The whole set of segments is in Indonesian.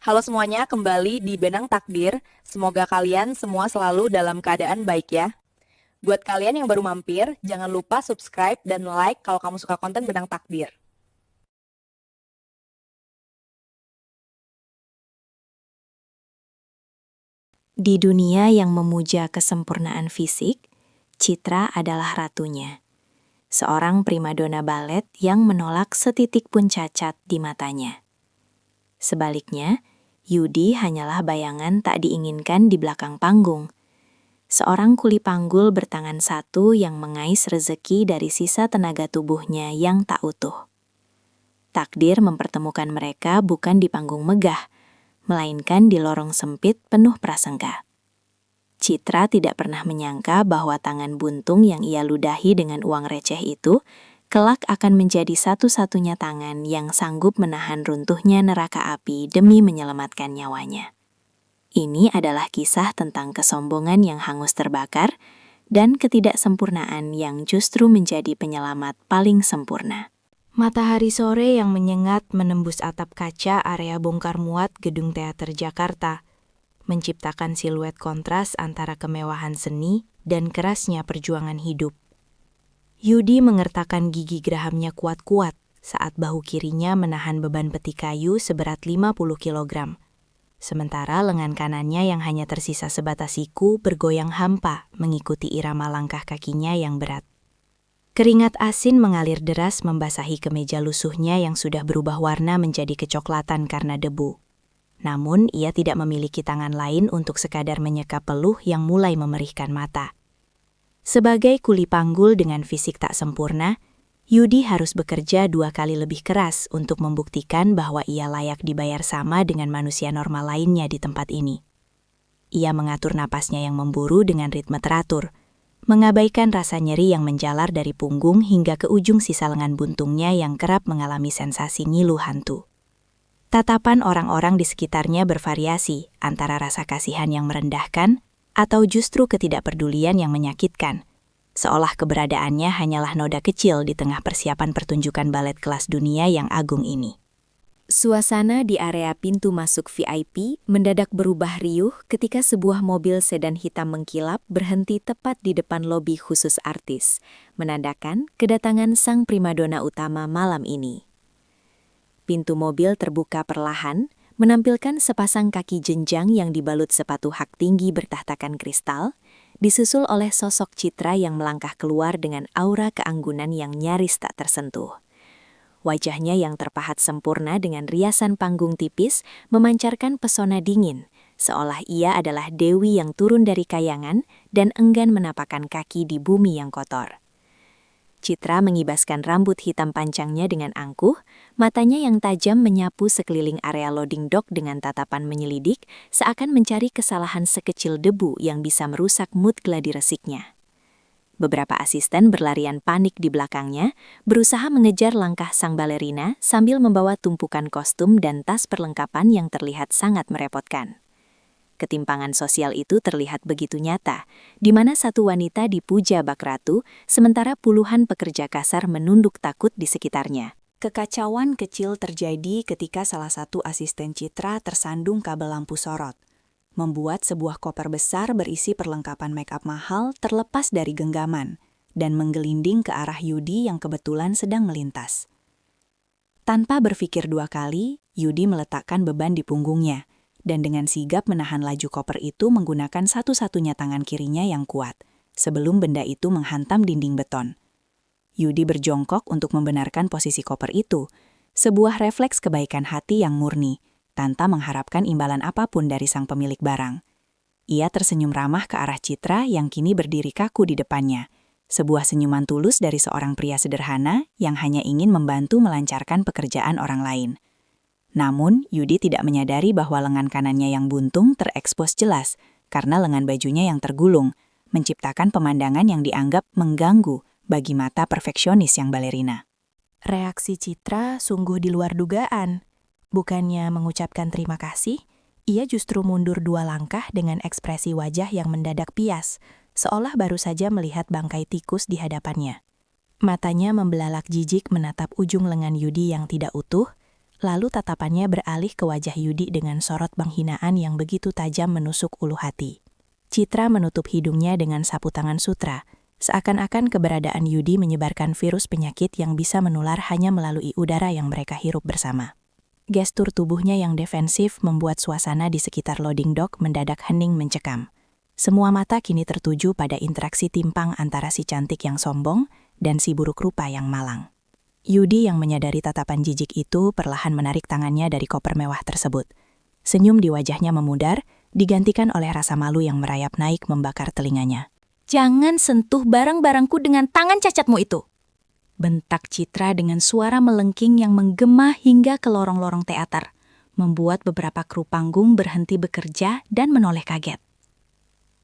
Halo semuanya, kembali di Benang Takdir. Semoga kalian semua selalu dalam keadaan baik ya. Buat kalian yang baru mampir, jangan lupa subscribe dan like kalau kamu suka konten Benang Takdir. Di dunia yang memuja kesempurnaan fisik, Citra adalah ratunya. Seorang primadona balet yang menolak setitik pun cacat di matanya. Sebaliknya, Yudi hanyalah bayangan tak diinginkan di belakang panggung. Seorang kuli panggul bertangan satu yang mengais rezeki dari sisa tenaga tubuhnya yang tak utuh. Takdir mempertemukan mereka bukan di panggung megah, melainkan di lorong sempit penuh prasangka. Citra tidak pernah menyangka bahwa tangan buntung yang ia ludahi dengan uang receh itu kelak akan menjadi satu-satunya tangan yang sanggup menahan runtuhnya neraka api demi menyelamatkan nyawanya. Ini adalah kisah tentang kesombongan yang hangus terbakar dan ketidaksempurnaan yang justru menjadi penyelamat paling sempurna. Matahari sore yang menyengat menembus atap kaca area bongkar muat Gedung Teater Jakarta, menciptakan siluet kontras antara kemewahan seni dan kerasnya perjuangan hidup. Yudi mengertakkan gigi gerahamnya kuat-kuat saat bahu kirinya menahan beban peti kayu seberat 50 kg. Sementara lengan kanannya yang hanya tersisa sebatas siku bergoyang hampa mengikuti irama langkah kakinya yang berat. Keringat asin mengalir deras membasahi kemeja lusuhnya yang sudah berubah warna menjadi kecoklatan karena debu. Namun, ia tidak memiliki tangan lain untuk sekadar menyeka peluh yang mulai memerihkan mata. Sebagai kuli panggul dengan fisik tak sempurna, Yudi harus bekerja 2 kali lebih keras untuk membuktikan bahwa ia layak dibayar sama dengan manusia normal lainnya di tempat ini. Ia mengatur napasnya yang memburu dengan ritme teratur, mengabaikan rasa nyeri yang menjalar dari punggung hingga ke ujung sisa lengan buntungnya yang kerap mengalami sensasi ngilu hantu. Tatapan orang-orang di sekitarnya bervariasi antara rasa kasihan yang merendahkan atau justru ketidakpedulian yang menyakitkan, seolah keberadaannya hanyalah noda kecil di tengah persiapan pertunjukan balet kelas dunia yang agung ini. Suasana di area pintu masuk VIP mendadak berubah riuh ketika sebuah mobil sedan hitam mengkilap berhenti tepat di depan lobi khusus artis, menandakan kedatangan sang primadona utama malam ini. Pintu mobil terbuka perlahan, menampilkan sepasang kaki jenjang yang dibalut sepatu hak tinggi bertahtakan kristal, disusul oleh sosok Citra yang melangkah keluar dengan aura keanggunan yang nyaris tak tersentuh. Wajahnya yang terpahat sempurna dengan riasan panggung tipis memancarkan pesona dingin, seolah ia adalah dewi yang turun dari kayangan dan enggan menapakkan kaki di bumi yang kotor. Citra mengibaskan rambut hitam panjangnya dengan angkuh, matanya yang tajam menyapu sekeliling area loading dock dengan tatapan menyelidik, seakan mencari kesalahan sekecil debu yang bisa merusak mood gladi resiknya. Beberapa asisten berlarian panik di belakangnya, berusaha mengejar langkah sang balerina sambil membawa tumpukan kostum dan tas perlengkapan yang terlihat sangat merepotkan. Ketimpangan sosial itu terlihat begitu nyata, di mana satu wanita dipuja bak ratu, sementara puluhan pekerja kasar menunduk takut di sekitarnya. Kekacauan kecil terjadi ketika salah satu asisten Citra tersandung kabel lampu sorot, membuat sebuah koper besar berisi perlengkapan make-up mahal terlepas dari genggaman dan menggelinding ke arah Yudi yang kebetulan sedang melintas. Tanpa berpikir 2 kali, Yudi meletakkan beban di punggungnya, dan dengan sigap menahan laju koper itu menggunakan satu-satunya tangan kirinya yang kuat, sebelum benda itu menghantam dinding beton. Yudi berjongkok untuk membenarkan posisi koper itu, sebuah refleks kebaikan hati yang murni, tanpa mengharapkan imbalan apapun dari sang pemilik barang. Ia tersenyum ramah ke arah Citra yang kini berdiri kaku di depannya, sebuah senyuman tulus dari seorang pria sederhana yang hanya ingin membantu melancarkan pekerjaan orang lain. Namun, Yudi tidak menyadari bahwa lengan kanannya yang buntung terekspos jelas karena lengan bajunya yang tergulung, menciptakan pemandangan yang dianggap mengganggu bagi mata perfeksionis yang balerina. Reaksi Citra sungguh di luar dugaan. Bukannya mengucapkan terima kasih, ia justru mundur 2 langkah dengan ekspresi wajah yang mendadak pias, seolah baru saja melihat bangkai tikus di hadapannya. Matanya membelalak jijik menatap ujung lengan Yudi yang tidak utuh, Lalu tatapannya beralih ke wajah Yudi dengan sorot penghinaan yang begitu tajam menusuk ulu hati. Citra menutup hidungnya dengan sapu tangan sutra, seakan-akan keberadaan Yudi menyebarkan virus penyakit yang bisa menular hanya melalui udara yang mereka hirup bersama. Gestur tubuhnya yang defensif membuat suasana di sekitar loading dock mendadak hening mencekam. Semua mata kini tertuju pada interaksi timpang antara si cantik yang sombong dan si buruk rupa yang malang. Yudi yang menyadari tatapan jijik itu perlahan menarik tangannya dari koper mewah tersebut. Senyum di wajahnya memudar, digantikan oleh rasa malu yang merayap naik membakar telinganya. "Jangan sentuh barang-barangku dengan tangan cacatmu itu!" bentak Citra dengan suara melengking yang menggema hingga ke lorong-lorong teater, membuat beberapa kru panggung berhenti bekerja dan menoleh kaget.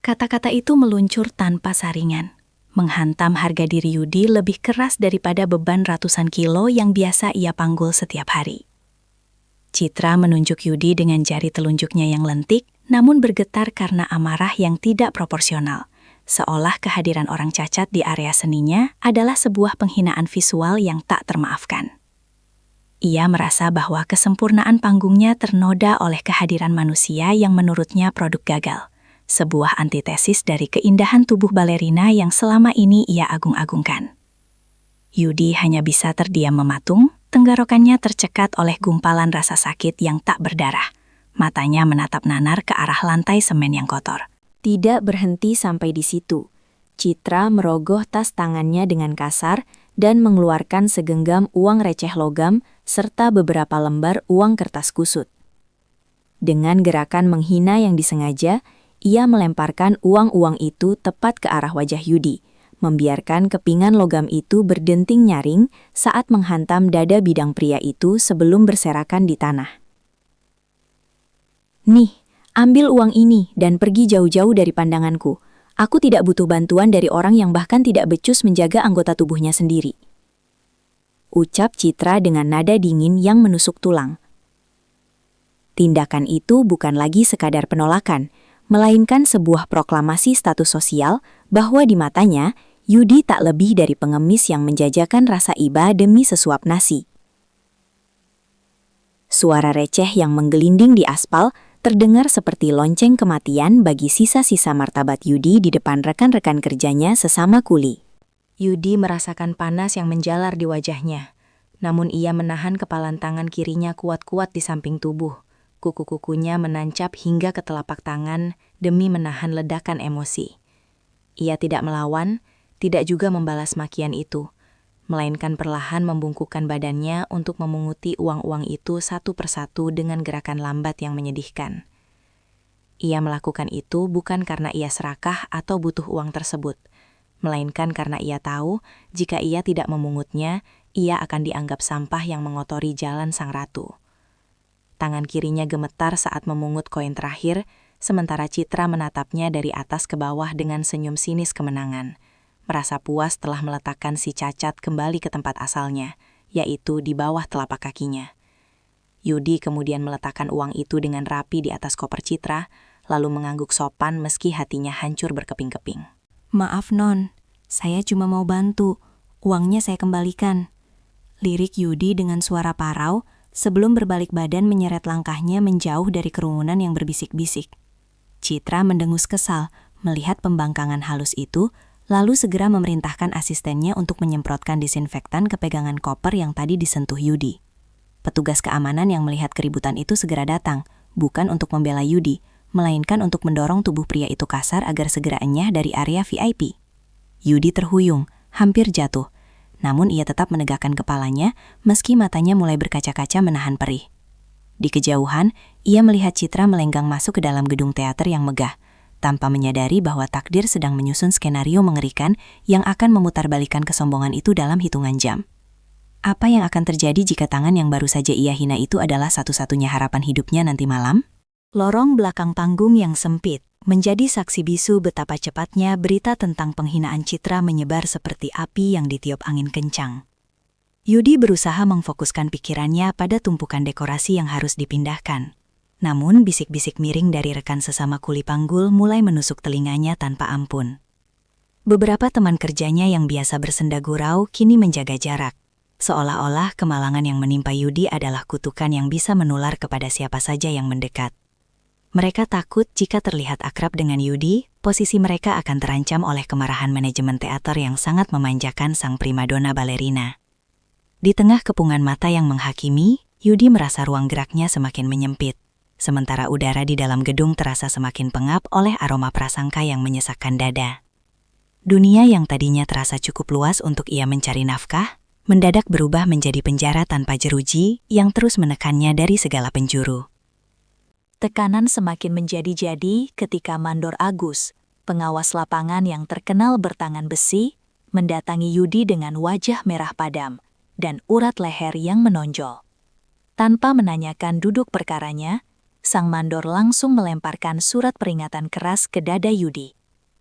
Kata-kata itu meluncur tanpa saringan, menghantam harga diri Yudi lebih keras daripada beban ratusan kilo yang biasa ia panggul setiap hari. Citra menunjuk Yudi dengan jari telunjuknya yang lentik, namun bergetar karena amarah yang tidak proporsional, seolah kehadiran orang cacat di area seninya adalah sebuah penghinaan visual yang tak termaafkan. Ia merasa bahwa kesempurnaan panggungnya ternoda oleh kehadiran manusia yang menurutnya produk gagal, sebuah antitesis dari keindahan tubuh balerina yang selama ini ia agung-agungkan. Yudi hanya bisa terdiam mematung, tenggorokannya tercekat oleh gumpalan rasa sakit yang tak berdarah. Matanya menatap nanar ke arah lantai semen yang kotor. Tidak berhenti sampai di situ. Citra merogoh tas tangannya dengan kasar dan mengeluarkan segenggam uang receh logam serta beberapa lembar uang kertas kusut. Dengan gerakan menghina yang disengaja, ia melemparkan uang-uang itu tepat ke arah wajah Yudi, membiarkan kepingan logam itu berdenting nyaring saat menghantam dada bidang pria itu sebelum berserakan di tanah. "Nih, ambil uang ini dan pergi jauh-jauh dari pandanganku. Aku tidak butuh bantuan dari orang yang bahkan tidak becus menjaga anggota tubuhnya sendiri," ucap Citra dengan nada dingin yang menusuk tulang. Tindakan itu bukan lagi sekadar penolakan, melainkan sebuah proklamasi status sosial bahwa di matanya, Yudi tak lebih dari pengemis yang menjajakan rasa iba demi sesuap nasi. Suara receh yang menggelinding di aspal terdengar seperti lonceng kematian bagi sisa-sisa martabat Yudi di depan rekan-rekan kerjanya sesama kuli. Yudi merasakan panas yang menjalar di wajahnya, namun ia menahan kepalan tangan kirinya kuat-kuat di samping tubuh. Kuku-kukunya menancap hingga ke telapak tangan demi menahan ledakan emosi. Ia tidak melawan, tidak juga membalas makian itu, melainkan perlahan membungkukkan badannya untuk memunguti uang-uang itu satu persatu dengan gerakan lambat yang menyedihkan. Ia melakukan itu bukan karena ia serakah atau butuh uang tersebut, melainkan karena ia tahu jika ia tidak memungutnya, ia akan dianggap sampah yang mengotori jalan sang ratu. Tangan kirinya gemetar saat memungut koin terakhir, sementara Citra menatapnya dari atas ke bawah dengan senyum sinis kemenangan, merasa puas telah meletakkan si cacat kembali ke tempat asalnya, yaitu di bawah telapak kakinya. Yudi kemudian meletakkan uang itu dengan rapi di atas koper Citra, lalu mengangguk sopan meski hatinya hancur berkeping-keping. "Maaf Non, saya cuma mau bantu, uangnya saya kembalikan," lirik Yudi dengan suara parau, sebelum berbalik badan menyeret langkahnya menjauh dari kerumunan yang berbisik-bisik. Citra mendengus kesal melihat pembangkangan halus itu, lalu segera memerintahkan asistennya untuk menyemprotkan disinfektan ke pegangan koper yang tadi disentuh Yudi. Petugas keamanan yang melihat keributan itu segera datang, bukan untuk membela Yudi, melainkan untuk mendorong tubuh pria itu kasar agar segera enyah dari area VIP. Yudi terhuyung, hampir jatuh. Namun ia tetap menegakkan kepalanya meski matanya mulai berkaca-kaca menahan perih. Di kejauhan, ia melihat Citra melenggang masuk ke dalam gedung teater yang megah, tanpa menyadari bahwa takdir sedang menyusun skenario mengerikan yang akan memutarbalikkan kesombongan itu dalam hitungan jam. Apa yang akan terjadi jika tangan yang baru saja ia hina itu adalah satu-satunya harapan hidupnya nanti malam? Lorong belakang panggung yang sempit menjadi saksi bisu betapa cepatnya berita tentang penghinaan Citra menyebar seperti api yang ditiup angin kencang. Yudi berusaha memfokuskan pikirannya pada tumpukan dekorasi yang harus dipindahkan. Namun bisik-bisik miring dari rekan sesama kuli panggul mulai menusuk telinganya tanpa ampun. Beberapa teman kerjanya yang biasa bersenda gurau kini menjaga jarak. seolah-olah kemalangan yang menimpa Yudi adalah kutukan yang bisa menular kepada siapa saja yang mendekat. Mereka takut jika terlihat akrab dengan Yudi, posisi mereka akan terancam oleh kemarahan manajemen teater yang sangat memanjakan sang primadona balerina. Di tengah kepungan mata yang menghakimi, Yudi merasa ruang geraknya semakin menyempit. Sementara udara di dalam gedung terasa semakin pengap oleh aroma prasangka yang menyesakkan dada. Dunia yang tadinya terasa cukup luas untuk ia mencari nafkah, mendadak berubah menjadi penjara tanpa jeruji yang terus menekannya dari segala penjuru. Tekanan semakin menjadi-jadi ketika Mandor Agus, pengawas lapangan yang terkenal bertangan besi, mendatangi Yudi dengan wajah merah padam dan urat leher yang menonjol. Tanpa menanyakan duduk perkaranya, sang mandor langsung melemparkan surat peringatan keras ke dada Yudi.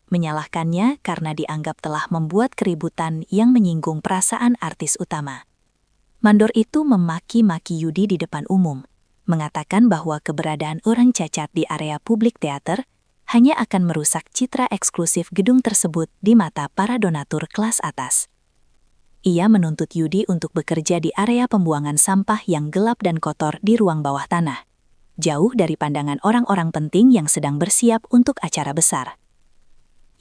Menyalahkannya karena dianggap telah membuat keributan yang menyinggung perasaan artis utama. Mandor itu memaki-maki Yudi di depan umum, mengatakan bahwa keberadaan orang cacat di area publik teater hanya akan merusak citra eksklusif gedung tersebut di mata para donatur kelas atas. Ia menuntut Yudi untuk bekerja di area pembuangan sampah yang gelap dan kotor di ruang bawah tanah, jauh dari pandangan orang-orang penting yang sedang bersiap untuk acara besar.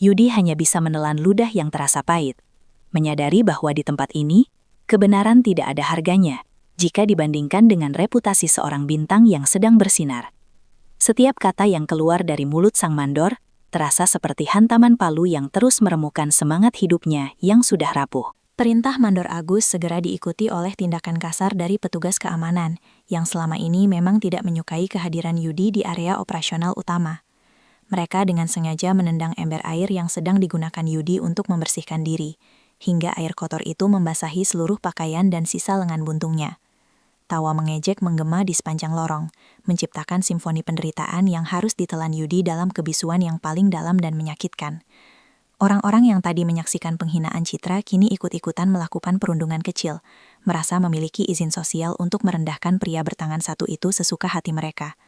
Yudi hanya bisa menelan ludah yang terasa pahit, menyadari bahwa di tempat ini, kebenaran tidak ada harganya jika dibandingkan dengan reputasi seorang bintang yang sedang bersinar. Setiap kata yang keluar dari mulut sang mandor terasa seperti hantaman palu yang terus meremukan semangat hidupnya yang sudah rapuh. Perintah Mandor Agus segera diikuti oleh tindakan kasar dari petugas keamanan, yang selama ini memang tidak menyukai kehadiran Yudi di area operasional utama. Mereka dengan sengaja menendang ember air yang sedang digunakan Yudi untuk membersihkan diri, hingga air kotor itu membasahi seluruh pakaian dan sisa lengan buntungnya. Tawa mengejek menggema di sepanjang lorong, menciptakan simfoni penderitaan yang harus ditelan Yudi dalam kebisuan yang paling dalam dan menyakitkan. Orang-orang yang tadi menyaksikan penghinaan citra kini ikut-ikutan melakukan perundungan kecil, merasa memiliki izin sosial untuk merendahkan pria bertangan satu itu sesuka hati mereka.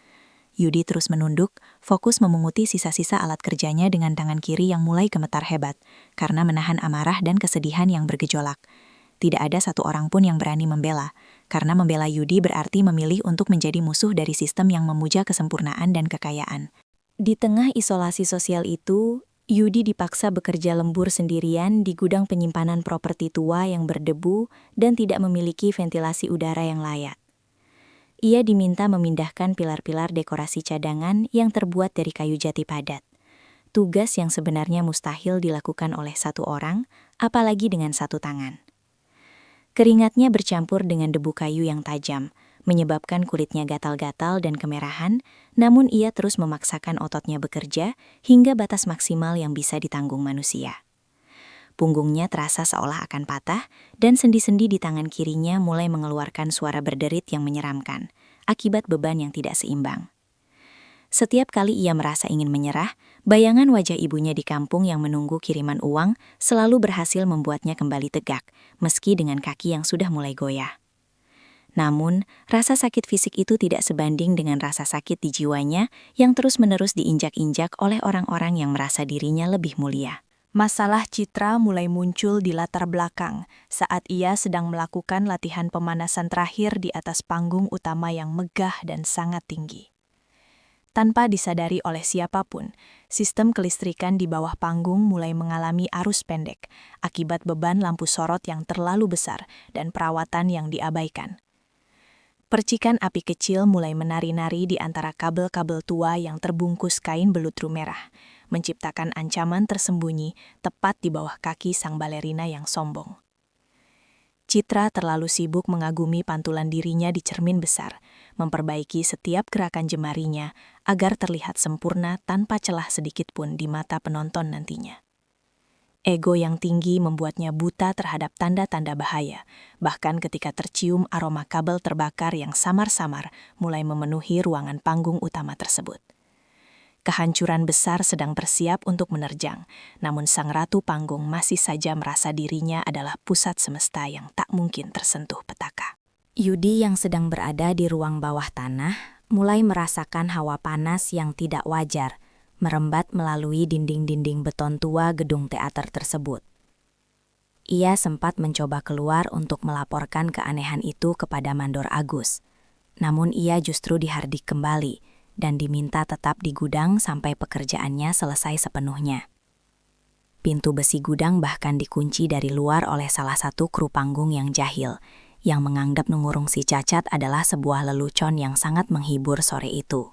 Yudi terus menunduk, fokus memunguti sisa-sisa alat kerjanya dengan tangan kiri yang mulai gemetar hebat, karena menahan amarah dan kesedihan yang bergejolak. Tidak ada satu orang pun yang berani membela, karena membela Yudi berarti memilih untuk menjadi musuh dari sistem yang memuja kesempurnaan dan kekayaan. Di tengah isolasi sosial itu, Yudi dipaksa bekerja lembur sendirian di gudang penyimpanan properti tua yang berdebu dan tidak memiliki ventilasi udara yang layak. Ia diminta memindahkan pilar-pilar dekorasi cadangan yang terbuat dari kayu jati padat. Tugas yang sebenarnya mustahil dilakukan oleh satu orang, apalagi dengan satu tangan. Keringatnya bercampur dengan debu kayu yang tajam, menyebabkan kulitnya gatal-gatal dan kemerahan, namun ia terus memaksakan ototnya bekerja hingga batas maksimal yang bisa ditanggung manusia. Punggungnya terasa seolah akan patah, dan sendi-sendi di tangan kirinya mulai mengeluarkan suara berderit yang menyeramkan, akibat beban yang tidak seimbang. Setiap kali ia merasa ingin menyerah, bayangan wajah ibunya di kampung yang menunggu kiriman uang selalu berhasil membuatnya kembali tegak, meski dengan kaki yang sudah mulai goyah. Namun, rasa sakit fisik itu tidak sebanding dengan rasa sakit di jiwanya yang terus-menerus diinjak-injak oleh orang-orang yang merasa dirinya lebih mulia. Masalah citra mulai muncul di latar belakang saat ia sedang melakukan latihan pemanasan terakhir di atas panggung utama yang megah dan sangat tinggi. Tanpa disadari oleh siapapun, sistem kelistrikan di bawah panggung mulai mengalami arus pendek akibat beban lampu sorot yang terlalu besar dan perawatan yang diabaikan. Percikan api kecil mulai menari-nari di antara kabel-kabel tua yang terbungkus kain belutru merah, menciptakan ancaman tersembunyi tepat di bawah kaki sang balerina yang sombong. Citra terlalu sibuk mengagumi pantulan dirinya di cermin besar, memperbaiki setiap gerakan jemarinya agar terlihat sempurna tanpa celah sedikit pun di mata penonton nantinya. Ego yang tinggi membuatnya buta terhadap tanda-tanda bahaya, bahkan ketika tercium aroma kabel terbakar yang samar-samar mulai memenuhi ruangan panggung utama tersebut. Kehancuran besar sedang bersiap untuk menerjang, namun sang ratu panggung masih saja merasa dirinya adalah pusat semesta yang tak mungkin tersentuh petaka. Yudi yang sedang berada di ruang bawah tanah mulai merasakan hawa panas yang tidak wajar, merembat melalui dinding-dinding beton tua gedung teater tersebut. Ia sempat mencoba keluar untuk melaporkan keanehan itu kepada Mandor Agus. Namun ia justru dihardik kembali dan diminta tetap di gudang sampai pekerjaannya selesai sepenuhnya. Pintu besi gudang bahkan dikunci dari luar oleh salah satu kru panggung yang jahil, yang menganggap mengurung si Cacat adalah sebuah lelucon yang sangat menghibur sore itu.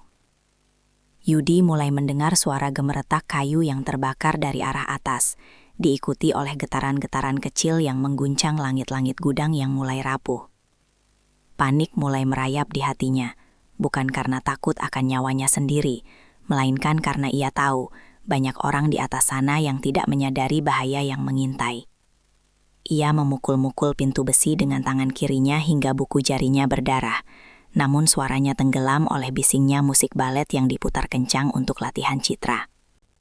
Yudi mulai mendengar suara gemeretak kayu yang terbakar dari arah atas, diikuti oleh getaran-getaran kecil yang mengguncang langit-langit gudang yang mulai rapuh. Panik mulai merayap di hatinya, bukan karena takut akan nyawanya sendiri, melainkan karena ia tahu banyak orang di atas sana yang tidak menyadari bahaya yang mengintai. Ia memukul-mukul pintu besi dengan tangan kirinya hingga buku jarinya berdarah, namun suaranya tenggelam oleh bisingnya musik balet yang diputar kencang untuk latihan Citra.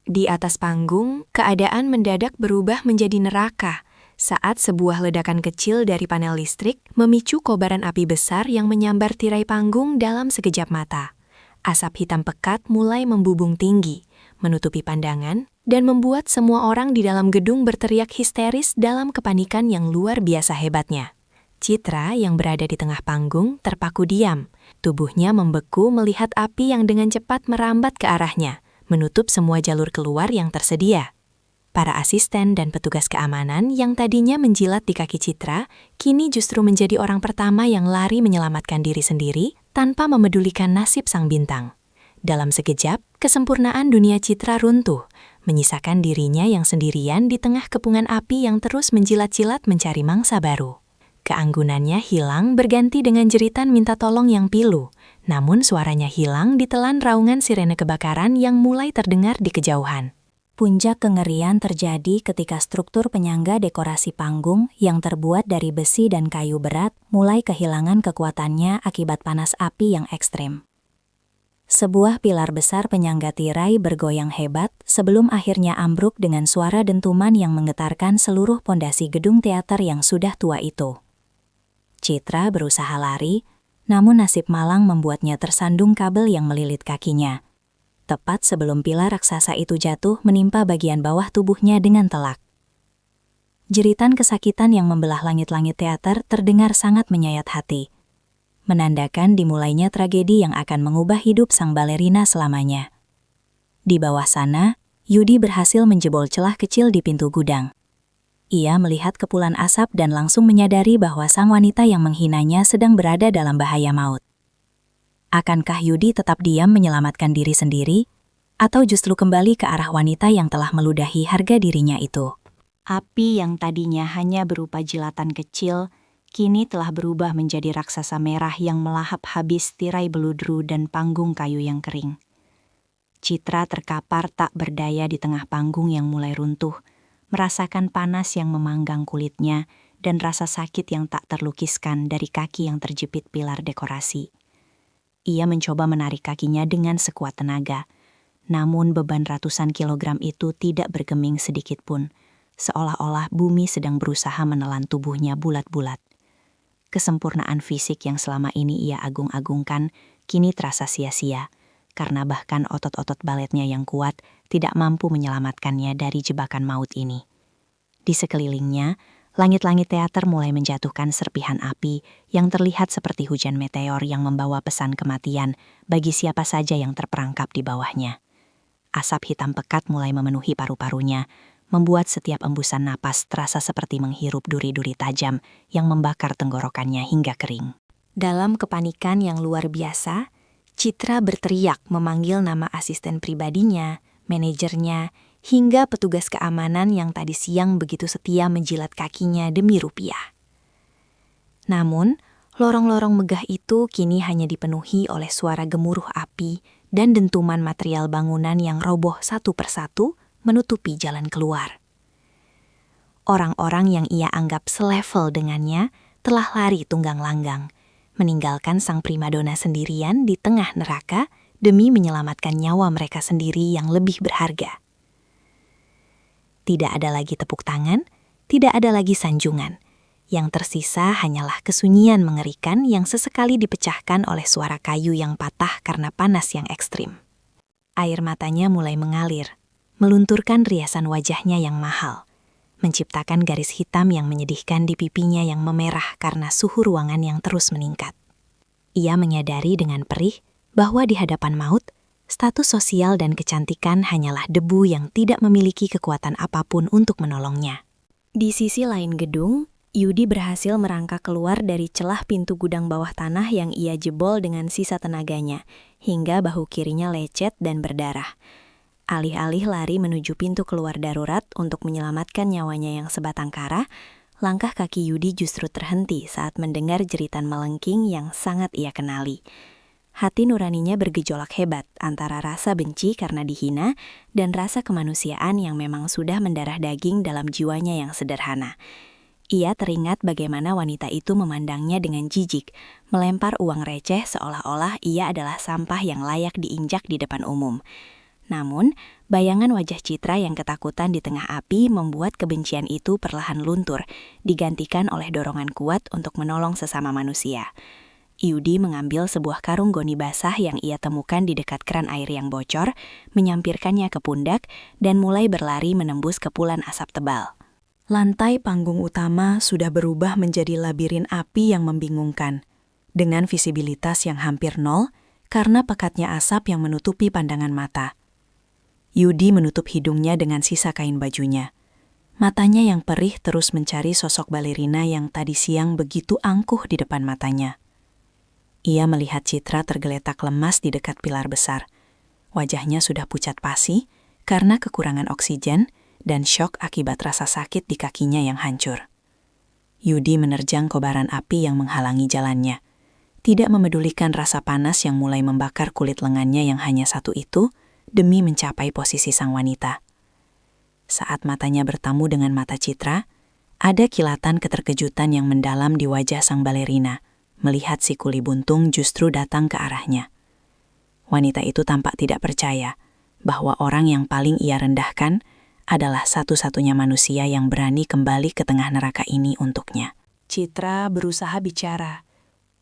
Di atas panggung, keadaan mendadak berubah menjadi neraka saat sebuah ledakan kecil dari panel listrik memicu kobaran api besar yang menyambar tirai panggung dalam sekejap mata. Asap hitam pekat mulai membubung tinggi, menutupi pandangan, dan membuat semua orang di dalam gedung berteriak histeris dalam kepanikan yang luar biasa hebatnya. Citra yang berada di tengah panggung terpaku diam. Tubuhnya membeku melihat api yang dengan cepat merambat ke arahnya, menutup semua jalur keluar yang tersedia. Para asisten dan petugas keamanan yang tadinya menjilat di kaki Citra, kini justru menjadi orang pertama yang lari menyelamatkan diri sendiri tanpa memedulikan nasib sang bintang. Dalam sekejap, kesempurnaan dunia Citra runtuh, menyisakan dirinya yang sendirian di tengah kepungan api yang terus menjilat-jilat mencari mangsa baru. Keanggunannya hilang berganti dengan jeritan minta tolong yang pilu, namun suaranya hilang ditelan raungan sirene kebakaran yang mulai terdengar di kejauhan. Puncak kengerian terjadi ketika struktur penyangga dekorasi panggung yang terbuat dari besi dan kayu berat mulai kehilangan kekuatannya akibat panas api yang ekstrem. Sebuah pilar besar penyangga tirai bergoyang hebat sebelum akhirnya ambruk dengan suara dentuman yang menggetarkan seluruh pondasi gedung teater yang sudah tua itu. Citra berusaha lari, namun nasib malang membuatnya tersandung kabel yang melilit kakinya. Tepat sebelum pilar raksasa itu jatuh menimpa bagian bawah tubuhnya dengan telak. Jeritan kesakitan yang membelah langit-langit teater terdengar sangat menyayat hati, menandakan dimulainya tragedi yang akan mengubah hidup sang balerina selamanya. Di bawah sana, Yudi berhasil menjebol celah kecil di pintu gudang. Ia melihat kepulan asap dan langsung menyadari bahwa sang wanita yang menghinanya sedang berada dalam bahaya maut. Akankah Yudi tetap diam menyelamatkan diri sendiri, atau justru kembali ke arah wanita yang telah meludahi harga dirinya itu? Api yang tadinya hanya berupa jilatan kecil, kini telah berubah menjadi raksasa merah yang melahap habis tirai beludru dan panggung kayu yang kering. Citra terkapar tak berdaya di tengah panggung yang mulai runtuh, merasakan panas yang memanggang kulitnya dan rasa sakit yang tak terlukiskan dari kaki yang terjepit pilar dekorasi. Ia mencoba menarik kakinya dengan sekuat tenaga, namun beban ratusan kilogram itu tidak bergeming sedikit pun, seolah-olah bumi sedang berusaha menelan tubuhnya bulat-bulat. Kesempurnaan fisik yang selama ini ia agung-agungkan kini terasa sia-sia, karena bahkan otot-otot baletnya yang kuat tidak mampu menyelamatkannya dari jebakan maut ini. Di sekelilingnya, langit-langit teater mulai menjatuhkan serpihan api yang terlihat seperti hujan meteor yang membawa pesan kematian bagi siapa saja yang terperangkap di bawahnya. Asap hitam pekat mulai memenuhi paru-parunya, membuat setiap embusan napas terasa seperti menghirup duri-duri tajam yang membakar tenggorokannya hingga kering. Dalam kepanikan yang luar biasa, Citra berteriak memanggil nama asisten pribadinya, manajernya, hingga petugas keamanan yang tadi siang begitu setia menjilat kakinya demi rupiah. Namun, lorong-lorong megah itu kini hanya dipenuhi oleh suara gemuruh api dan dentuman material bangunan yang roboh satu persatu menutupi jalan keluar. Orang-orang yang ia anggap selevel dengannya telah lari tunggang langgang, meninggalkan sang primadona sendirian di tengah neraka demi menyelamatkan nyawa mereka sendiri yang lebih berharga. Tidak ada lagi tepuk tangan, tidak ada lagi sanjungan. Yang tersisa hanyalah kesunyian mengerikan yang sesekali dipecahkan oleh suara kayu yang patah karena panas yang ekstrim. Air matanya mulai mengalir, melunturkan riasan wajahnya yang mahal. menciptakan garis hitam yang menyedihkan di pipinya yang memerah karena suhu ruangan yang terus meningkat. Ia menyadari dengan perih bahwa di hadapan maut, status sosial dan kecantikan hanyalah debu yang tidak memiliki kekuatan apapun untuk menolongnya. Di sisi lain gedung, Yudi berhasil merangkak keluar dari celah pintu gudang bawah tanah yang ia jebol dengan sisa tenaganya, hingga bahu kirinya lecet dan berdarah. Alih-alih lari menuju pintu keluar darurat untuk menyelamatkan nyawanya yang sebatang kara, langkah kaki Yudi justru terhenti saat mendengar jeritan melengking yang sangat ia kenali. Hati nuraninya bergejolak hebat antara rasa benci karena dihina dan rasa kemanusiaan yang memang sudah mendarah daging dalam jiwanya yang sederhana. Ia teringat bagaimana wanita itu memandangnya dengan jijik, melempar uang receh seolah-olah ia adalah sampah yang layak diinjak di depan umum. Namun, bayangan wajah Citra yang ketakutan di tengah api membuat kebencian itu perlahan luntur, digantikan oleh dorongan kuat untuk menolong sesama manusia. Yudi mengambil sebuah karung goni basah yang ia temukan di dekat keran air yang bocor, menyampirkannya ke pundak, dan mulai berlari menembus kepulan asap tebal. Lantai panggung utama sudah berubah menjadi labirin api yang membingungkan, dengan visibilitas yang hampir nol karena pekatnya asap yang menutupi pandangan mata. Yudi menutup hidungnya dengan sisa kain bajunya. Matanya yang perih terus mencari sosok balerina yang tadi siang begitu angkuh di depan matanya. Ia melihat Citra tergeletak lemas di dekat pilar besar. Wajahnya sudah pucat pasi karena kekurangan oksigen dan syok akibat rasa sakit di kakinya yang hancur. Yudi menerjang kobaran api yang menghalangi jalannya. Tidak memedulikan rasa panas yang mulai membakar kulit lengannya yang hanya satu itu, demi mencapai posisi sang wanita. Saat matanya bertemu dengan mata Citra, ada kilatan keterkejutan yang mendalam di wajah sang balerina, melihat si kuli buntung justru datang ke arahnya. Wanita itu tampak tidak percaya bahwa orang yang paling ia rendahkan adalah satu-satunya manusia yang berani kembali ke tengah neraka ini untuknya. Citra berusaha bicara,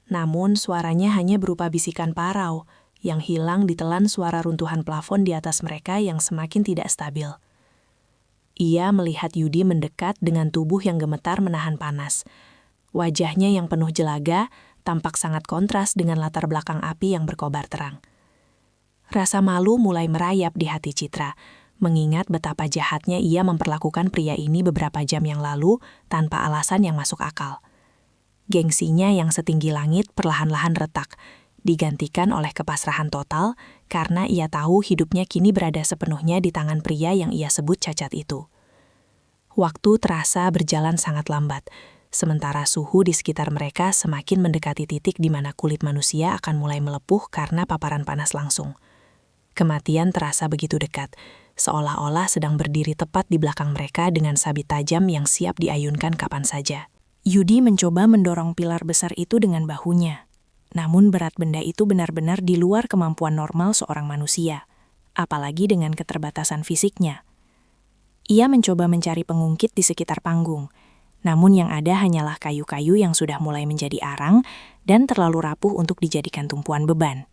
namun suaranya hanya berupa bisikan parau yang hilang ditelan suara runtuhan plafon di atas mereka yang semakin tidak stabil. Ia melihat Yudi mendekat dengan tubuh yang gemetar menahan panas. Wajahnya yang penuh jelaga tampak sangat kontras dengan latar belakang api yang berkobar terang. Rasa malu mulai merayap di hati Citra, mengingat betapa jahatnya ia memperlakukan pria ini beberapa jam yang lalu tanpa alasan yang masuk akal. Gengsinya yang setinggi langit perlahan-lahan retak, digantikan oleh kepasrahan total karena ia tahu hidupnya kini berada sepenuhnya di tangan pria yang ia sebut cacat itu. Waktu terasa berjalan sangat lambat, sementara suhu di sekitar mereka semakin mendekati titik di mana kulit manusia akan mulai melepuh karena paparan panas langsung. Kematian terasa begitu dekat, seolah-olah sedang berdiri tepat di belakang mereka dengan sabit tajam yang siap diayunkan kapan saja. Yudi mencoba mendorong pilar besar itu dengan bahunya. Namun berat benda itu benar-benar di luar kemampuan normal seorang manusia, apalagi dengan keterbatasan fisiknya. Ia mencoba mencari pengungkit di sekitar panggung, namun yang ada hanyalah kayu-kayu yang sudah mulai menjadi arang dan terlalu rapuh untuk dijadikan tumpuan beban.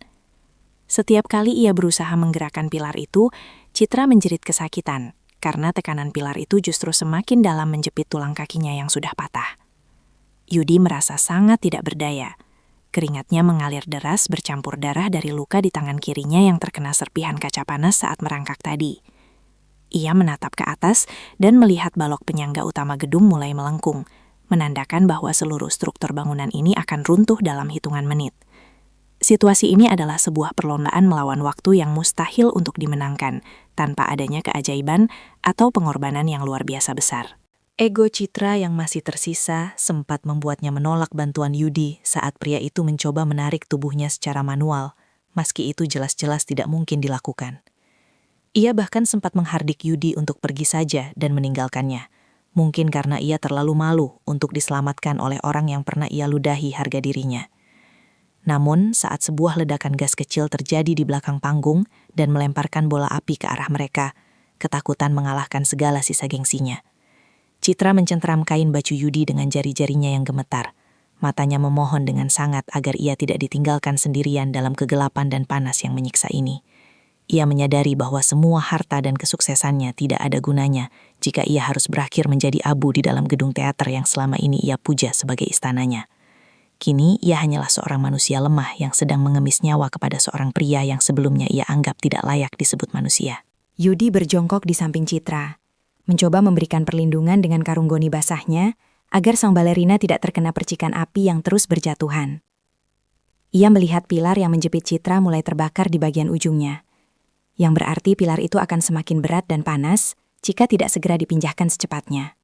Setiap kali ia berusaha menggerakkan pilar itu, Citra menjerit kesakitan, karena tekanan pilar itu justru semakin dalam menjepit tulang kakinya yang sudah patah. Yudi merasa sangat tidak berdaya. Keringatnya mengalir deras bercampur darah dari luka di tangan kirinya yang terkena serpihan kaca panas saat merangkak tadi. Ia menatap ke atas dan melihat balok penyangga utama gedung mulai melengkung, menandakan bahwa seluruh struktur bangunan ini akan runtuh dalam hitungan menit. Situasi ini adalah sebuah perlombaan melawan waktu yang mustahil untuk dimenangkan, tanpa adanya keajaiban atau pengorbanan yang luar biasa besar. Ego Citra yang masih tersisa sempat membuatnya menolak bantuan Yudi saat pria itu mencoba menarik tubuhnya secara manual, meski itu jelas-jelas tidak mungkin dilakukan. Ia bahkan sempat menghardik Yudi untuk pergi saja dan meninggalkannya, mungkin karena ia terlalu malu untuk diselamatkan oleh orang yang pernah ia ludahi harga dirinya. Namun, saat sebuah ledakan gas kecil terjadi di belakang panggung dan melemparkan bola api ke arah mereka, ketakutan mengalahkan segala sisa gengsinya. Citra mencentram kain baju Yudi dengan jari-jarinya yang gemetar. Matanya memohon dengan sangat agar ia tidak ditinggalkan sendirian dalam kegelapan dan panas yang menyiksa ini. Ia menyadari bahwa semua harta dan kesuksesannya tidak ada gunanya jika ia harus berakhir menjadi abu di dalam gedung teater yang selama ini ia puja sebagai istananya. Kini ia hanyalah seorang manusia lemah yang sedang mengemis nyawa kepada seorang pria yang sebelumnya ia anggap tidak layak disebut manusia. Yudi berjongkok di samping Citra, mencoba memberikan perlindungan dengan karung goni basahnya agar sang balerina tidak terkena percikan api yang terus berjatuhan. Ia melihat pilar yang menjepit Citra mulai terbakar di bagian ujungnya, yang berarti pilar itu akan semakin berat dan panas jika tidak segera dipindahkan secepatnya.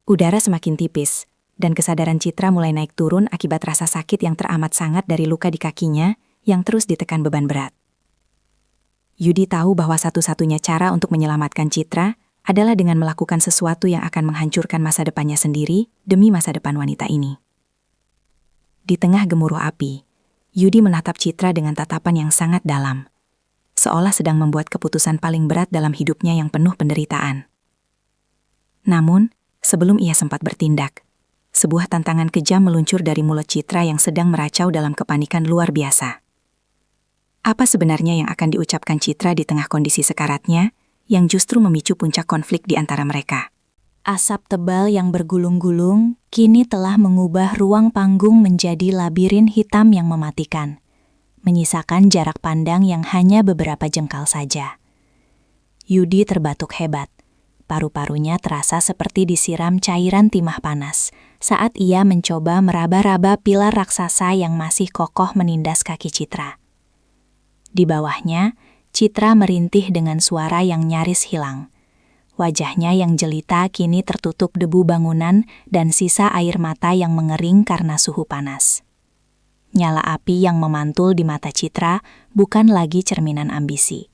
Udara semakin tipis, dan kesadaran Citra mulai naik turun akibat rasa sakit yang teramat sangat dari luka di kakinya yang terus ditekan beban berat. Yudi tahu bahwa satu-satunya cara untuk menyelamatkan Citra adalah dengan melakukan sesuatu yang akan menghancurkan masa depannya sendiri demi masa depan wanita ini. Di tengah gemuruh api, Yudi menatap Citra dengan tatapan yang sangat dalam, seolah sedang membuat keputusan paling berat dalam hidupnya yang penuh penderitaan. Namun, sebelum ia sempat bertindak, sebuah tantangan kejam meluncur dari mulut Citra yang sedang meracau dalam kepanikan luar biasa. Apa sebenarnya yang akan diucapkan Citra di tengah kondisi sekaratnya yang justru memicu puncak konflik di antara mereka? Asap tebal yang bergulung-gulung kini telah mengubah ruang panggung menjadi labirin hitam yang mematikan, menyisakan jarak pandang yang hanya beberapa jengkal saja. Yudi terbatuk hebat. Paru-parunya terasa seperti disiram cairan timah panas saat ia mencoba meraba-raba pilar raksasa yang masih kokoh menindas kaki Citra. Di bawahnya, Citra merintih dengan suara yang nyaris hilang. Wajahnya yang jelita kini tertutup debu bangunan dan sisa air mata yang mengering karena suhu panas. Nyala api yang memantul di mata Citra bukan lagi cerminan ambisi,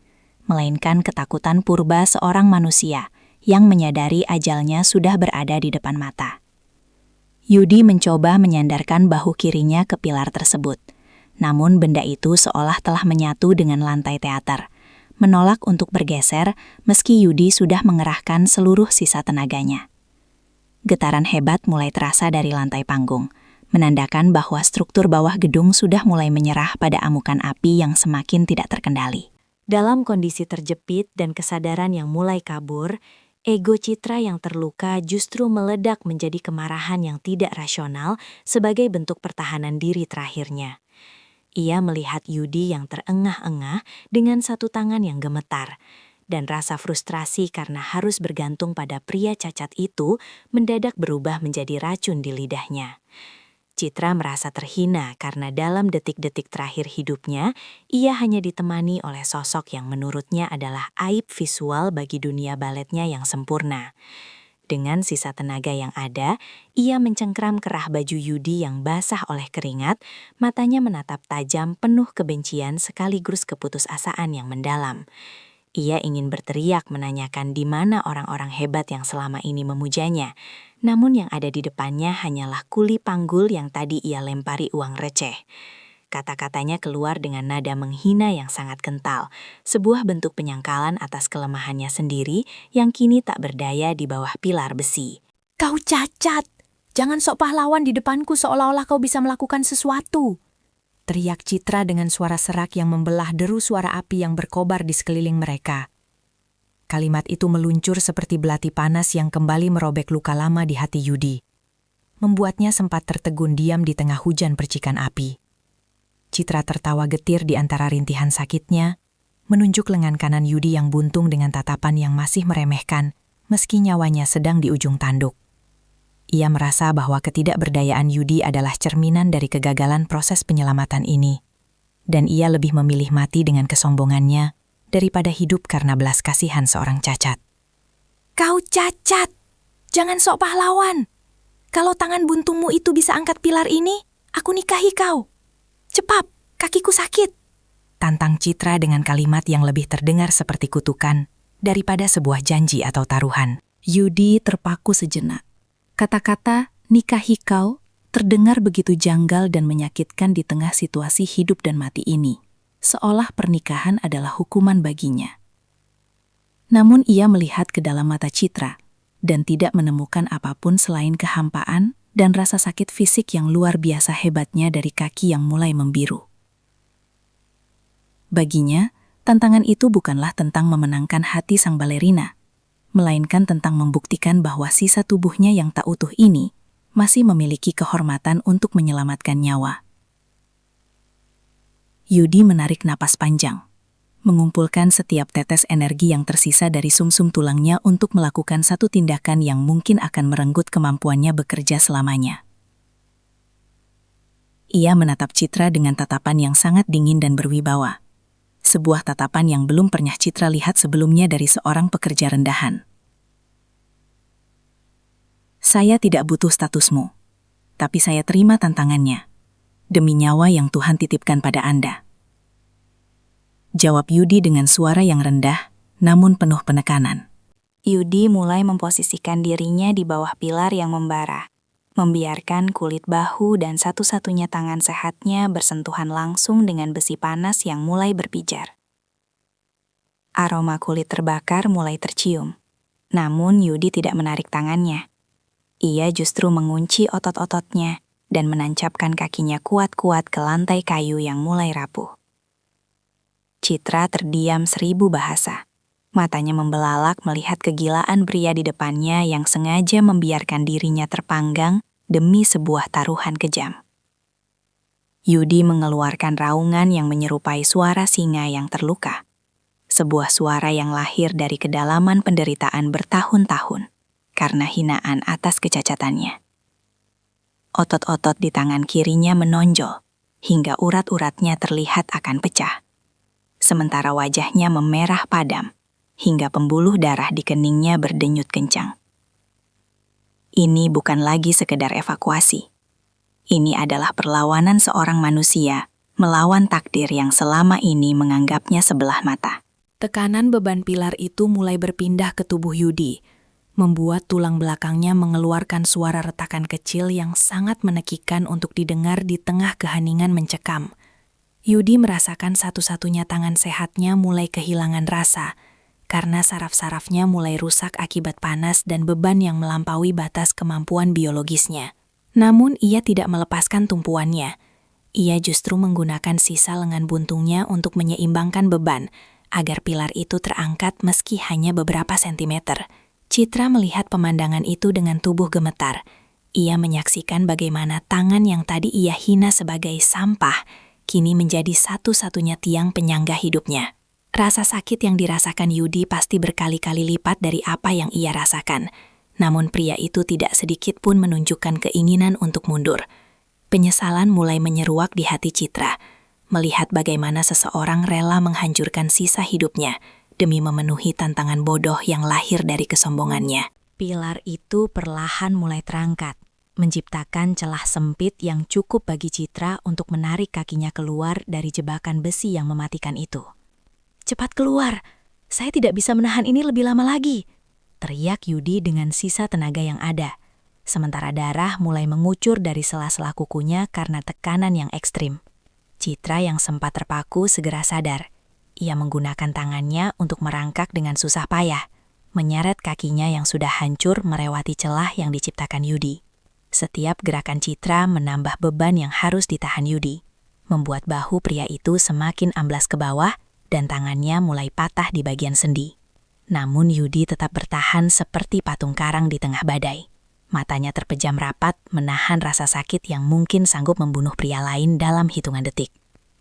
melainkan ketakutan purba seorang manusia yang menyadari ajalnya sudah berada di depan mata. Yudi mencoba menyandarkan bahu kirinya ke pilar tersebut, namun benda itu seolah telah menyatu dengan lantai teater, menolak untuk bergeser meski Yudi sudah mengerahkan seluruh sisa tenaganya. Getaran hebat mulai terasa dari lantai panggung, menandakan bahwa struktur bawah gedung sudah mulai menyerah pada amukan api yang semakin tidak terkendali. Dalam kondisi terjepit dan kesadaran yang mulai kabur, ego Citra yang terluka justru meledak menjadi kemarahan yang tidak rasional sebagai bentuk pertahanan diri terakhirnya. Ia melihat Yudi yang terengah-engah dengan satu tangan yang gemetar, dan rasa frustrasi karena harus bergantung pada pria cacat itu mendadak berubah menjadi racun di lidahnya. Citra merasa terhina karena dalam detik-detik terakhir hidupnya, ia hanya ditemani oleh sosok yang menurutnya adalah aib visual bagi dunia baletnya yang sempurna. Dengan sisa tenaga yang ada, ia mencengkram kerah baju Yudi yang basah oleh keringat, matanya menatap tajam penuh kebencian sekaligus keputusasaan yang mendalam. Ia ingin berteriak menanyakan di mana orang-orang hebat yang selama ini memujanya, namun yang ada di depannya hanyalah kuli panggul yang tadi ia lempari uang receh. Kata-katanya keluar dengan nada menghina yang sangat kental, sebuah bentuk penyangkalan atas kelemahannya sendiri yang kini tak berdaya di bawah pilar besi. Kau cacat! Jangan sok pahlawan di depanku seolah-olah kau bisa melakukan sesuatu. Teriak Citra dengan suara serak yang membelah deru suara api yang berkobar di sekeliling mereka. Kalimat itu meluncur seperti belati panas yang kembali merobek luka lama di hati Yudi, membuatnya sempat tertegun diam di tengah hujan percikan api. Citra tertawa getir di antara rintihan sakitnya, menunjuk lengan kanan Yudi yang buntung dengan tatapan yang masih meremehkan, meski nyawanya sedang di ujung tanduk. Ia merasa bahwa ketidakberdayaan Yudi adalah cerminan dari kegagalan proses penyelamatan ini, dan ia lebih memilih mati dengan kesombongannya daripada hidup karena belas kasihan seorang cacat. Kau cacat! Jangan sok pahlawan! Kalau tangan buntumu itu bisa angkat pilar ini, aku nikahi kau. Cepat, kakiku sakit. Tantang Citra dengan kalimat yang lebih terdengar seperti kutukan daripada sebuah janji atau taruhan. Yudi terpaku sejenak. Kata-kata nikahi kau terdengar begitu janggal dan menyakitkan di tengah situasi hidup dan mati ini, seolah pernikahan adalah hukuman baginya. Namun ia melihat ke dalam mata Citra dan tidak menemukan apapun selain kehampaan dan rasa sakit fisik yang luar biasa hebatnya dari kaki yang mulai membiru. Baginya, Tantangan itu bukanlah tentang memenangkan hati sang balerina, melainkan tentang membuktikan bahwa sisa tubuhnya yang tak utuh ini masih memiliki kehormatan untuk menyelamatkan nyawa. Yudi menarik napas panjang, mengumpulkan setiap tetes energi yang tersisa dari sumsum tulangnya untuk melakukan satu tindakan yang mungkin akan merenggut kemampuannya bekerja selamanya. Ia menatap Citra dengan tatapan yang sangat dingin dan berwibawa. Sebuah tatapan yang belum pernah Citra lihat sebelumnya dari seorang pekerja rendahan. Saya tidak butuh statusmu, tapi saya terima tantangannya, demi nyawa yang Tuhan titipkan pada Anda. Jawab Yudi dengan suara yang rendah, namun penuh penekanan. Yudi mulai memposisikan dirinya di bawah pilar yang membara, membiarkan kulit bahu dan satu-satunya tangan sehatnya bersentuhan langsung dengan besi panas yang mulai berpijar. Aroma kulit terbakar mulai tercium, namun Yudi tidak menarik tangannya. Ia justru mengunci otot-ototnya dan menancapkan kakinya kuat-kuat ke lantai kayu yang mulai rapuh. Citra terdiam 1000 bahasa. Matanya membelalak melihat kegilaan pria di depannya yang sengaja membiarkan dirinya terpanggang demi sebuah taruhan kejam. Yudi mengeluarkan raungan yang menyerupai suara singa yang terluka. Sebuah suara yang lahir dari kedalaman penderitaan bertahun-tahun karena hinaan atas kecacatannya. Otot-otot di tangan kirinya menonjol hingga urat-uratnya terlihat akan pecah. Sementara wajahnya memerah padam hingga pembuluh darah di keningnya berdenyut kencang. Ini bukan lagi sekedar evakuasi. Ini adalah perlawanan seorang manusia melawan takdir yang selama ini menganggapnya sebelah mata. Tekanan beban pilar itu mulai berpindah ke tubuh Yudi, membuat tulang belakangnya mengeluarkan suara retakan kecil yang sangat menekikan untuk didengar di tengah keheningan mencekam. Yudi merasakan satu-satunya tangan sehatnya mulai kehilangan rasa, karena saraf-sarafnya mulai rusak akibat panas dan beban yang melampaui batas kemampuan biologisnya. Namun ia tidak melepaskan tumpuannya. Ia justru menggunakan sisa lengan buntungnya untuk menyeimbangkan beban, agar pilar itu terangkat meski hanya beberapa sentimeter. Citra melihat pemandangan itu dengan tubuh gemetar. Ia menyaksikan bagaimana tangan yang tadi ia hina sebagai sampah, kini menjadi satu-satunya tiang penyangga hidupnya. Rasa sakit yang dirasakan Yudi pasti berkali-kali lipat dari apa yang ia rasakan. Namun pria itu tidak sedikit pun menunjukkan keinginan untuk mundur. Penyesalan mulai menyeruak di hati Citra, melihat bagaimana seseorang rela menghancurkan sisa hidupnya demi memenuhi tantangan bodoh yang lahir dari kesombongannya. Pilar itu perlahan mulai terangkat, menciptakan celah sempit yang cukup bagi Citra untuk menarik kakinya keluar dari jebakan besi yang mematikan itu. "Cepat keluar, saya tidak bisa menahan ini lebih lama lagi," teriak Yudi dengan sisa tenaga yang ada. Sementara darah mulai mengucur dari sela-sela kukunya karena tekanan yang ekstrim. Citra yang sempat terpaku segera sadar. Ia menggunakan tangannya untuk merangkak dengan susah payah, menyeret kakinya yang sudah hancur melewati celah yang diciptakan Yudi. Setiap gerakan Citra menambah beban yang harus ditahan Yudi, membuat bahu pria itu semakin amblas ke bawah dan tangannya mulai patah di bagian sendi. Namun Yudi tetap bertahan seperti patung karang di tengah badai. Matanya terpejam rapat menahan rasa sakit yang mungkin sanggup membunuh pria lain dalam hitungan detik.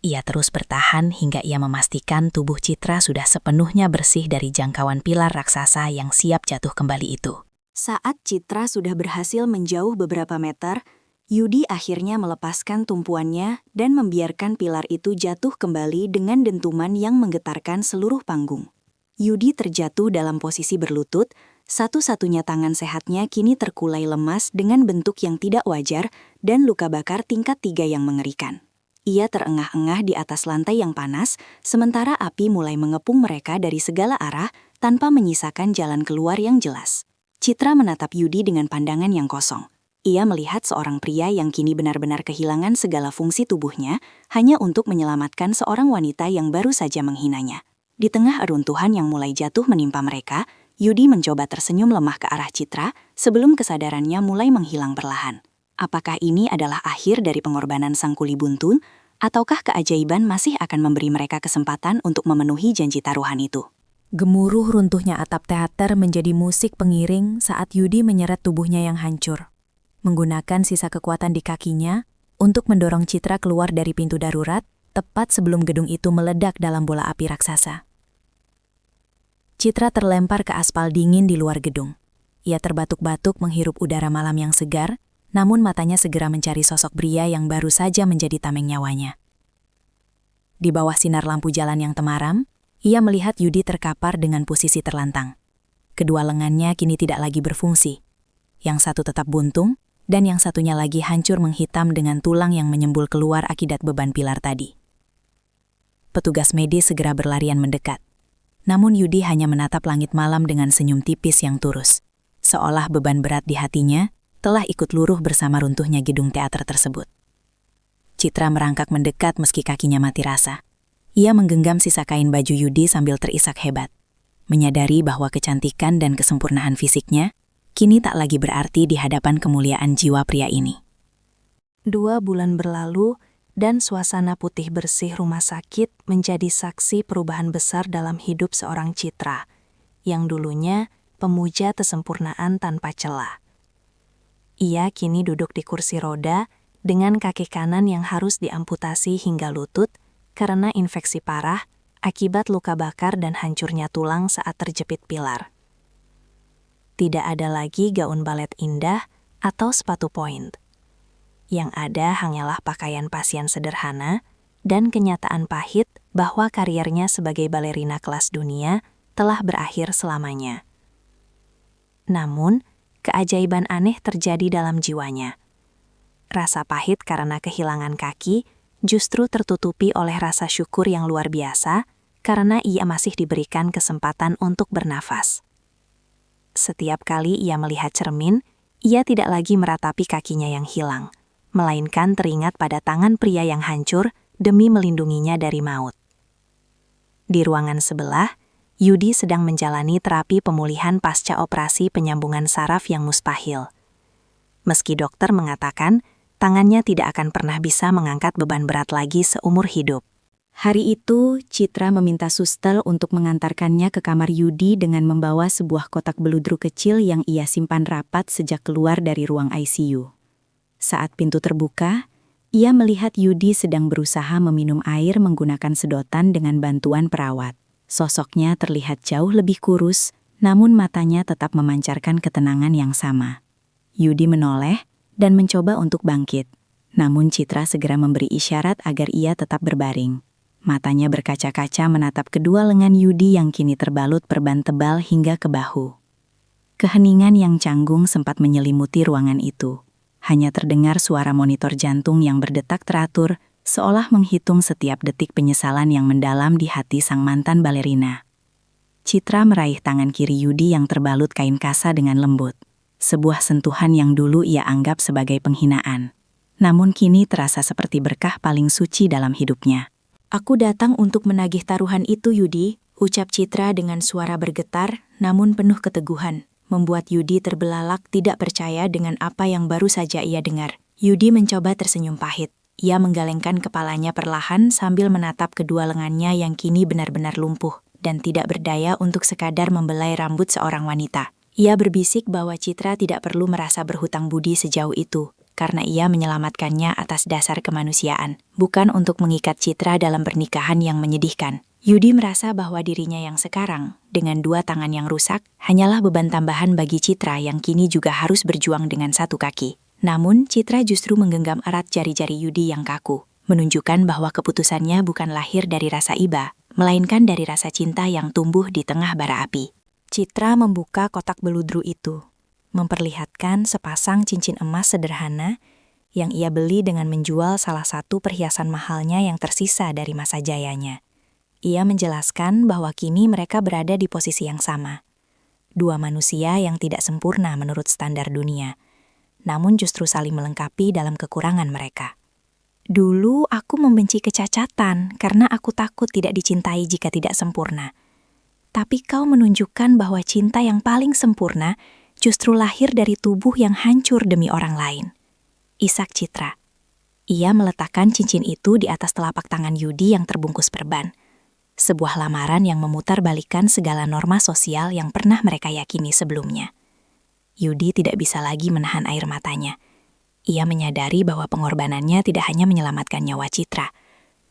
Ia terus bertahan hingga ia memastikan tubuh Citra sudah sepenuhnya bersih dari jangkauan pilar raksasa yang siap jatuh kembali itu. Saat Citra sudah berhasil menjauh beberapa meter, Yudi akhirnya melepaskan tumpuannya dan membiarkan pilar itu jatuh kembali dengan dentuman yang menggetarkan seluruh panggung. Yudi terjatuh dalam posisi berlutut, satu-satunya tangan sehatnya kini terkulai lemas dengan bentuk yang tidak wajar dan luka bakar tingkat 3 yang mengerikan. Ia terengah-engah di atas lantai yang panas, sementara api mulai mengepung mereka dari segala arah tanpa menyisakan jalan keluar yang jelas. Citra menatap Yudi dengan pandangan yang kosong. Ia melihat seorang pria yang kini benar-benar kehilangan segala fungsi tubuhnya hanya untuk menyelamatkan seorang wanita yang baru saja menghinanya. Di tengah eruntuhan yang mulai jatuh menimpa mereka, Yudi mencoba tersenyum lemah ke arah Citra sebelum kesadarannya mulai menghilang perlahan. Apakah ini adalah akhir dari pengorbanan sang kuli buntun, Ataukah keajaiban masih akan memberi mereka kesempatan untuk memenuhi janji taruhan itu? Gemuruh runtuhnya atap teater menjadi musik pengiring saat Yudi menyeret tubuhnya yang hancur. Menggunakan sisa kekuatan di kakinya untuk mendorong Citra keluar dari pintu darurat tepat sebelum gedung itu meledak dalam bola api raksasa. Citra terlempar ke aspal dingin di luar gedung. Ia terbatuk-batuk menghirup udara malam yang segar, namun matanya segera mencari sosok pria yang baru saja menjadi tameng nyawanya. Di bawah sinar lampu jalan yang temaram, ia melihat Yudi terkapar dengan posisi terlantang. Kedua lengannya kini tidak lagi berfungsi. Yang satu tetap buntung, dan yang satunya lagi hancur menghitam dengan tulang yang menyembul keluar akibat beban pilar tadi. Petugas medis segera berlarian mendekat. Namun Yudi hanya menatap langit malam dengan senyum tipis yang turus. Seolah beban berat di hatinya telah ikut luruh bersama runtuhnya gedung teater tersebut. Citra merangkak mendekat meski kakinya mati rasa. Ia menggenggam sisa kain baju Yudi sambil terisak hebat. Menyadari bahwa kecantikan dan kesempurnaan fisiknya kini tak lagi berarti di hadapan kemuliaan jiwa pria ini. 2 bulan berlalu, dan suasana putih bersih rumah sakit menjadi saksi perubahan besar dalam hidup seorang Citra, yang dulunya pemuja kesempurnaan tanpa celah. Ia kini duduk di kursi roda dengan kaki kanan yang harus diamputasi hingga lutut karena infeksi parah akibat luka bakar dan hancurnya tulang saat terjepit pilar. Tidak ada lagi gaun balet indah atau sepatu point. Yang ada hanyalah pakaian pasien sederhana dan kenyataan pahit bahwa kariernya sebagai balerina kelas dunia telah berakhir selamanya. Namun, keajaiban aneh terjadi dalam jiwanya. Rasa pahit karena kehilangan kaki justru tertutupi oleh rasa syukur yang luar biasa karena ia masih diberikan kesempatan untuk bernafas. Setiap kali ia melihat cermin, ia tidak lagi meratapi kakinya yang hilang, melainkan teringat pada tangan pria yang hancur demi melindunginya dari maut. Di ruangan sebelah, Yudi sedang menjalani terapi pemulihan pasca operasi penyambungan saraf yang mustahil. Meski dokter mengatakan, tangannya tidak akan pernah bisa mengangkat beban berat lagi seumur hidup. Hari itu, Citra meminta suster untuk mengantarkannya ke kamar Yudi dengan membawa sebuah kotak beludru kecil yang ia simpan rapat sejak keluar dari ruang ICU. Saat pintu terbuka, ia melihat Yudi sedang berusaha meminum air menggunakan sedotan dengan bantuan perawat. Sosoknya terlihat jauh lebih kurus, namun matanya tetap memancarkan ketenangan yang sama. Yudi menoleh dan mencoba untuk bangkit. Namun Citra segera memberi isyarat agar ia tetap berbaring. Matanya berkaca-kaca menatap kedua lengan Yudi yang kini terbalut perban tebal hingga ke bahu. Keheningan yang canggung sempat menyelimuti ruangan itu. Hanya terdengar suara monitor jantung yang berdetak teratur, seolah menghitung setiap detik penyesalan yang mendalam di hati sang mantan balerina. Citra meraih tangan kiri Yudi yang terbalut kain kasa dengan lembut. Sebuah sentuhan yang dulu ia anggap sebagai penghinaan. Namun kini terasa seperti berkah paling suci dalam hidupnya. Aku datang untuk menagih taruhan itu, Yudi, ucap Citra dengan suara bergetar namun penuh keteguhan, membuat Yudi terbelalak tidak percaya dengan apa yang baru saja ia dengar. Yudi mencoba tersenyum pahit. Ia menggelengkan kepalanya perlahan sambil menatap kedua lengannya yang kini benar-benar lumpuh dan tidak berdaya untuk sekadar membelai rambut seorang wanita. Ia berbisik bahwa Citra tidak perlu merasa berhutang budi sejauh itu, karena ia menyelamatkannya atas dasar kemanusiaan, bukan untuk mengikat Citra dalam pernikahan yang menyedihkan. Yudi merasa bahwa dirinya yang sekarang, dengan 2 tangan yang rusak, hanyalah beban tambahan bagi Citra yang kini juga harus berjuang dengan 1 kaki. Namun, Citra justru menggenggam erat jari-jari Yudi yang kaku, menunjukkan bahwa keputusannya bukan lahir dari rasa iba, melainkan dari rasa cinta yang tumbuh di tengah bara api. Citra membuka kotak beludru itu, memperlihatkan sepasang cincin emas sederhana yang ia beli dengan menjual salah satu perhiasan mahalnya yang tersisa dari masa jayanya. Ia menjelaskan bahwa kini mereka berada di posisi yang sama. 2 manusia yang tidak sempurna menurut standar dunia, namun justru saling melengkapi dalam kekurangan mereka. Dulu aku membenci kecacatan karena aku takut tidak dicintai jika tidak sempurna. Tapi kau menunjukkan bahwa cinta yang paling sempurna justru lahir dari tubuh yang hancur demi orang lain. Isak Citra. Ia meletakkan cincin itu di atas telapak tangan Yudi yang terbungkus perban. Sebuah lamaran yang memutarbalikkan segala norma sosial yang pernah mereka yakini sebelumnya. Yudi tidak bisa lagi menahan air matanya. Ia menyadari bahwa pengorbanannya tidak hanya menyelamatkan nyawa Citra,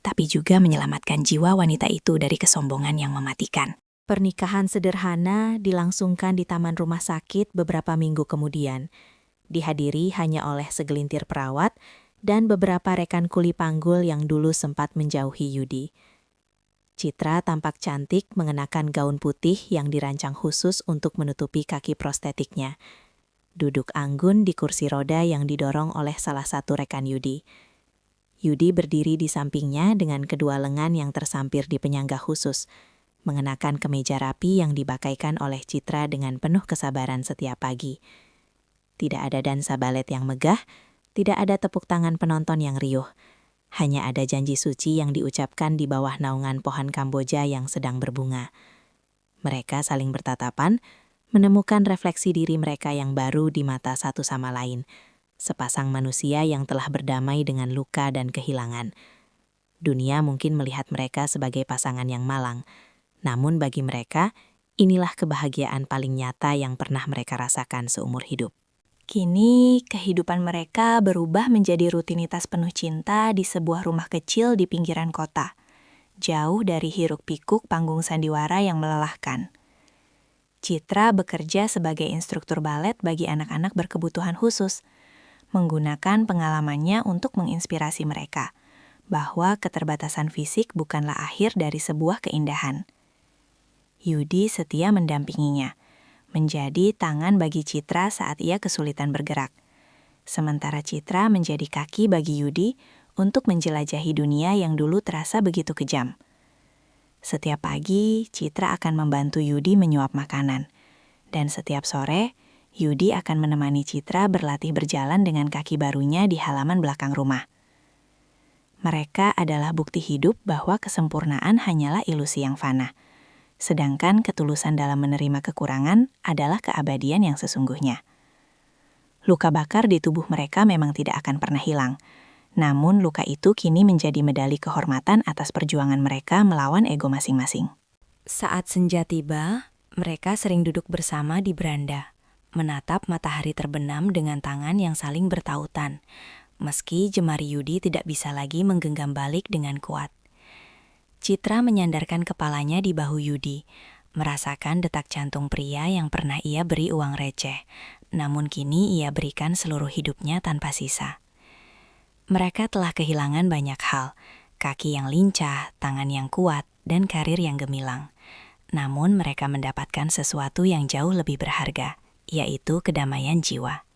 tapi juga menyelamatkan jiwa wanita itu dari kesombongan yang mematikan. Pernikahan sederhana dilangsungkan di taman rumah sakit beberapa minggu kemudian. Dihadiri hanya oleh segelintir perawat dan beberapa rekan kuli panggul yang dulu sempat menjauhi Yudi. Citra tampak cantik mengenakan gaun putih yang dirancang khusus untuk menutupi kaki prostetiknya. Duduk anggun di kursi roda yang didorong oleh salah satu rekan Yudi. Yudi berdiri di sampingnya dengan kedua lengan yang tersampir di penyangga khusus, mengenakan kemeja rapi yang dipakaikan oleh Citra dengan penuh kesabaran setiap pagi. Tidak ada dansa balet yang megah, tidak ada tepuk tangan penonton yang riuh. Hanya ada janji suci yang diucapkan di bawah naungan pohon Kamboja yang sedang berbunga. Mereka saling bertatapan, menemukan refleksi diri mereka yang baru di mata satu sama lain. Sepasang manusia yang telah berdamai dengan luka dan kehilangan. Dunia mungkin melihat mereka sebagai pasangan yang malang. Namun bagi mereka, inilah kebahagiaan paling nyata yang pernah mereka rasakan seumur hidup. Kini, kehidupan mereka berubah menjadi rutinitas penuh cinta di sebuah rumah kecil di pinggiran kota, jauh dari hiruk-pikuk panggung sandiwara yang melelahkan. Citra bekerja sebagai instruktur balet bagi anak-anak berkebutuhan khusus, menggunakan pengalamannya untuk menginspirasi mereka, bahwa keterbatasan fisik bukanlah akhir dari sebuah keindahan. Yudi setia mendampinginya, menjadi tangan bagi Citra saat ia kesulitan bergerak. Sementara Citra menjadi kaki bagi Yudi untuk menjelajahi dunia yang dulu terasa begitu kejam. Setiap pagi, Citra akan membantu Yudi menyuap makanan. Dan setiap sore, Yudi akan menemani Citra berlatih berjalan dengan kaki barunya di halaman belakang rumah. Mereka adalah bukti hidup bahwa kesempurnaan hanyalah ilusi yang fana. Sedangkan ketulusan dalam menerima kekurangan adalah keabadian yang sesungguhnya. Luka bakar di tubuh mereka memang tidak akan pernah hilang. Namun luka itu kini menjadi medali kehormatan atas perjuangan mereka melawan ego masing-masing. Saat senja tiba, mereka sering duduk bersama di beranda, menatap matahari terbenam dengan tangan yang saling bertautan, meski jemari Yudi tidak bisa lagi menggenggam balik dengan kuat. Citra menyandarkan kepalanya di bahu Yudi, merasakan detak jantung pria yang pernah ia beri uang receh, namun kini ia berikan seluruh hidupnya tanpa sisa. Mereka telah kehilangan banyak hal, kaki yang lincah, tangan yang kuat, dan karir yang gemilang. Namun mereka mendapatkan sesuatu yang jauh lebih berharga, yaitu kedamaian jiwa.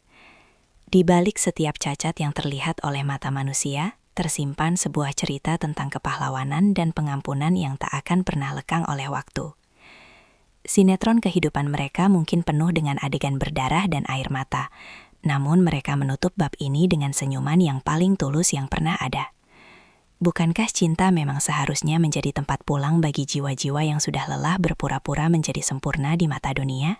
Di balik setiap cacat yang terlihat oleh mata manusia, tersimpan sebuah cerita tentang kepahlawanan dan pengampunan yang tak akan pernah lekang oleh waktu. Sinetron kehidupan mereka mungkin penuh dengan adegan berdarah dan air mata, namun mereka menutup bab ini dengan senyuman yang paling tulus yang pernah ada. Bukankah cinta memang seharusnya menjadi tempat pulang bagi jiwa-jiwa yang sudah lelah berpura-pura menjadi sempurna di mata dunia?